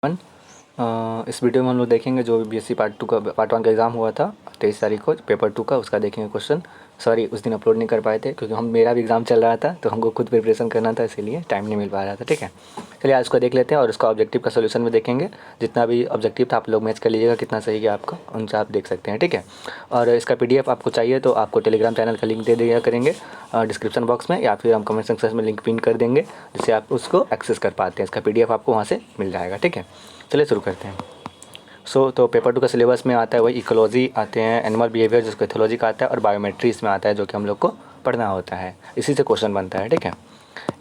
One इस video में हम लोग देखेंगे जो बीएससी पार्ट 1 का एग्ज़ाम हुआ था 23 तारीख को पेपर 2 का, उसका देखेंगे क्वेश्चन। सॉरी, उस दिन अपलोड नहीं कर पाए थे क्योंकि मेरा भी एग्ज़ाम चल रहा था, तो हमको खुद प्रिपरेशन करना था, इसीलिए टाइम नहीं मिल पा रहा था। ठीक है, चलिए आज उसको देख लेते हैं और उसका ऑब्जेक्टिव का सोल्यूशन भी देखेंगे। जितना भी ऑब्जेक्टिव था आप लोग मैच कर लीजिएगा, कितना सही गया आपका, उनसे आप देख सकते हैं। ठीक है, और इसका PDF आपको चाहिए तो आपको टेलीग्राम चैनल का लिंक दे दिया करेंगे डिस्क्रिप्शन बॉक्स में, या फिर हम कमेंट सेक्शन में लिंक पिन कर देंगे, जिससे आप उसको एक्सेस कर पाते हैं। इसका PDF आपको वहाँ से मिल जाएगा। ठीक है, चलिए शुरू करते हैं। तो पेपर 2 का सिलेबस में आता है वही इकोलॉजी आते हैं, एनिमल बिहेवियर जिसको एथोलॉजी का आता है, और बायोमेट्री इसमें आता है जो कि हम लोग को पढ़ना होता है। इसी से क्वेश्चन बनता है। ठीक है,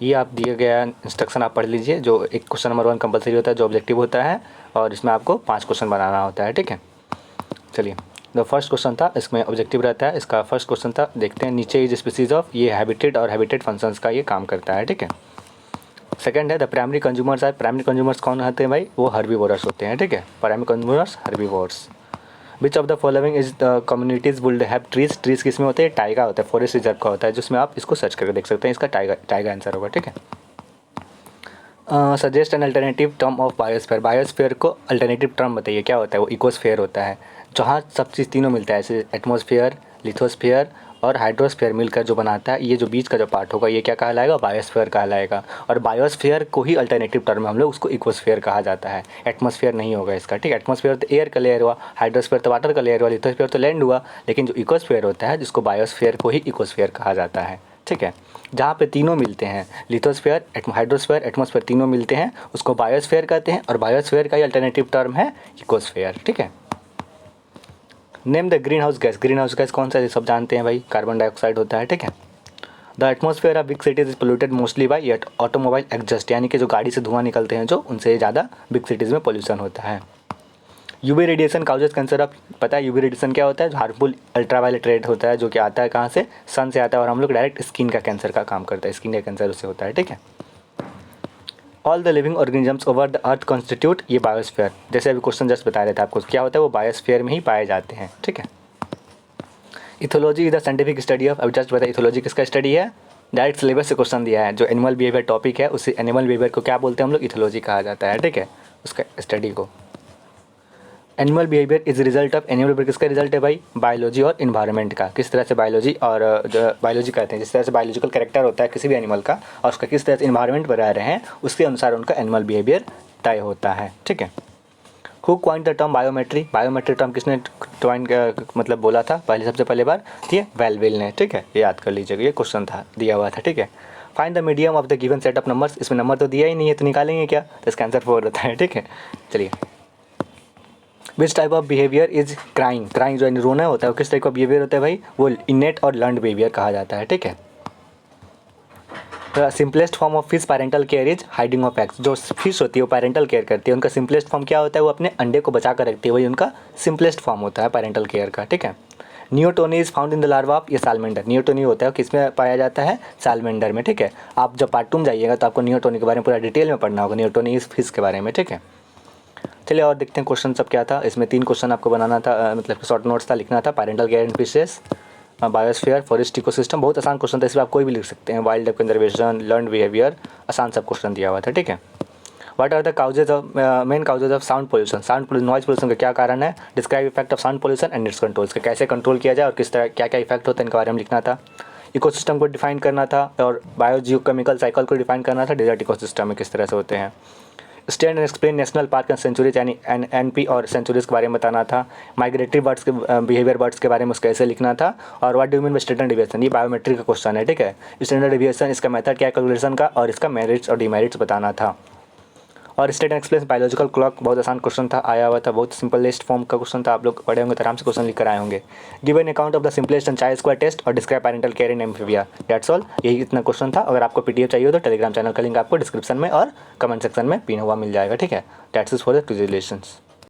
ये आप दिए गया इंस्ट्रक्शन आप पढ़ लीजिए। जो एक क्वेश्चन नंबर 1 कंपलसरी होता है, जो ऑब्जेक्टिव होता है, और इसमें आपको 5 क्वेश्चन बनाना होता है। ठीक है, चलिए जो फर्स्ट क्वेश्चन था इसमें ऑब्जेक्टिव रहता है। इसका फर्स्ट क्वेश्चन था, देखते हैं नीचे इज स्पीसीज ऑफ, ये हैबिटेट और हैबिटेट फंक्शंस का ये काम करता है। ठीक है, सेकंड है द प्राइमरी कंज्यूमर्स है। प्राइमरी कंज्यूमर्स कौन होते हैं भाई? वो हर्बीवोरस होते हैं। ठीक है, primary consumers herbivorous. Which of the following is the communities will have trees. Trees किस में होते हैं? टाइगा होता है, फॉरेस्ट रिजर्व का होता है, जिसमें आप इसको सर्च करके देख सकते हैं। इसका टाइगा आंसर होगा। ठीक है, suggest an alternative term of biosphere. Biosphere को अल्टरनेटिव टर्म बताइए, क्या होता है? वो इकोस्फीयर होता है, जहाँ सब चीज़ तीनों मिलता है, जैसे एटमॉस्फेयर, लिथोस्फीयर और हाइड्रोस्फीयर मिलकर जो बनाता है, ये जो बीच का जो पार्ट होगा ये क्या कहलाएगा? बायोस्फीयर कहलाएगा। और बायोस्फीयर को ही अल्टरनेटिव टर्म में हम लोग उसको इकोस्फीयर कहा जाता है, एटमॉस्फेयर नहीं होगा इसका। ठीक है, एटमॉस्फेयर तो एयर का लेयर हुआ, हाइड्रोस्फीयर तो वाटर का लेयर हुआ, लिथोस्फीयर तो लैंड हुआ, लेकिन जो इकोस्फीयर होता है जिसको बायोस्फीयर को ही इकोस्फीयर कहा जाता है। ठीक है, जहाँ पे तीनों मिलते हैं, लिथोस्फीयर, हाइड्रोस्फीयर, एटमॉस्फेयर, तीनों मिलते हैं, उसको बायोस्फीयर कहते हैं, और बायोस्फीयर का ही अल्टरनेटिव टर्म है इकोस्फीयर। ठीक है, name the green house gas. Green house gas कौन सा है? सब जानते हैं भाई, कार्बन डाइऑक्साइड होता है। ठीक है, the atmosphere of big cities is polluted mostly by automobile exhaust, यानी कि जो गाड़ी से धुआं निकलते हैं जो, उनसे ज़्यादा बिग सिटीज़ में पोल्यूशन होता है। UV radiation causes cancer of. पता है यूवी रेडिएशन क्या होता है? हार्मफुल अल्ट्रावायलेट रेड होता है, जो कि आता है कहाँ से? सन से आता है, और हम लोग डायरेक्ट स्किन का कैंसर का काम करता है, स्किन का कैंसर उससे होता है। ठीक है, all the living organisms over the earth constitute, ये बायोस्फीयर, जैसे अभी क्वेश्चन जस्ट बता रहे थे आपको, क्या होता है? वो बायोस्फीयर में ही पाए जाते हैं। ठीक है, ethology is the scientific study of. अभी जस्ट बताया इथोलॉजी किसका स्टडी है? डायरेक्ट सिलेबस से क्वेश्चन दिया है, जो एनिमल बिहेवियर टॉपिक है, उसी एनिमल बिहेवियर को क्या बोलते हैं हम लोग? इथोलॉजी कहा जाता है। ठीक है, उसका स्टडी को। Animal behaviour is result of, animal behaviour किसका रिजल्ट है भाई? बायोलॉजी और इन्वायरमेंट का। किस तरह से बायोलॉजी और जो बायोलॉजी कहते हैं, जिस तरह से बायोलॉजिकल कैरेक्टर होता है किसी भी एनिमल का, और उसका किस तरह से इन्वायरमेंट पर रह रहे हैं, उसके अनुसार उनका एनिमल बिहेवियर तय होता है। ठीक है, who coin the term biometry. Biometry term किसने क्वाइन मतलब बोला था पहले, सबसे पहले बार? ये वेलविल ने। ठीक है, ये याद कर लीजिएगा, ये क्वेश्चन था दिया हुआ था। ठीक है, find the medium of the given set of numbers. इसमें नंबर तो दिया ही नहीं है, तो निकालेंगे क्या? तो इसका आंसर 4 होता है। ठीक है, चलिए। Which type of behaviour is crying. Crying जो रोना होता है, वो किस टाइप का बिहेवियर होता है भाई? वो इनेट और लर्नड बिहेवियर कहा जाता है। ठीक है, simplest form of fish parental care is hiding of eggs. जो फिश होती है वो पैरेंटल केयर करती है, उनका सिंपलेस्ट फॉर्म क्या होता है? वो अपने अंडे को बचा कर रखती है, वही उनका सिंपलेस्ट फॉर्म होता है पैरेंटल केयर का। ठीक है, neoteny is found in the larva of, ये सालमेंडर। नियोटोनी होता है किसमें पाया जाता है? सालमेंडर में। ठीक है, आप जब पार्ट 2 में जाइएगा तो आपको नियोटोनी के बारे में पूरा डिटेल में पढ़ना होगा, नियोटोनी इज फिश के बारे में। ठीक है, चलिए और देखते हैं क्वेश्चन सब क्या था। इसमें 3 क्वेश्चन आपको बनाना था, मतलब शॉर्ट नोट्स था, लिखना था। पैरेंटल केयर इन फिशेस, बायोस्फीयर, फॉरेस्ट इकोसिस्टम, बहुत आसान क्वेश्चन था, इसमें आप कोई भी लिख सकते हैं। Wild life conservation, learned behaviour, आसान सब क्वेश्चन दिया हुआ था। ठीक है, what are the causes of main causes of sound pollution. Sound noise pollution का क्या कारण है? Describe effect of sound pollution and its control. इसका कैसे कंट्रोल किया जाए और किस तरह क्या क्या इफेक्ट होता है, इनके बारे में लिखना था। इकोसिस्टम को डिफाइन करना था, और बायोजियोकेमिकल साइकिल को डिफाइन करना था। डेजर्ट इकोसिस्टम में किस तरह से होते हैं। Stand and explain national park and sanctuaries, यानी NP और सेंचुरीज के बारे में बताना था। माइग्रेटरी बर्ड्स के बिहेवियर, बर्ड्स के बारे में उसका कैसे लिखना था। और what do mean by standard deviation, ये बायोमेट्री का क्वेश्चन है। ठीक है, स्टैंडर्ड डिविएशन, इसका मेथड क्या है कैलकुलेशन का, और इसका मेरिट्स और डिमेरिट्स बताना था। और state and explain biological clock, बहुत आसान क्वेश्चन था, आया हुआ था, बहुत सिंपलेस्ट फॉर्म का क्वेश्चन था, आप लोग पढ़े होंगे तो आराम से क्वेश्चन लिख कर आए होंगे। Give an account of the simplest and child square test or describe parental care in amphibia. That's all, यही इतना क्वेश्चन था। अगर आपको PDF चाहिए हो तो टेलीग्राम चैनल का लिंक आपको डिस्क्रिप्शन में और कमेंट सेक्शन में पिन हुआ मिल जाएगा। ठीक है, that's is for the quiz relations.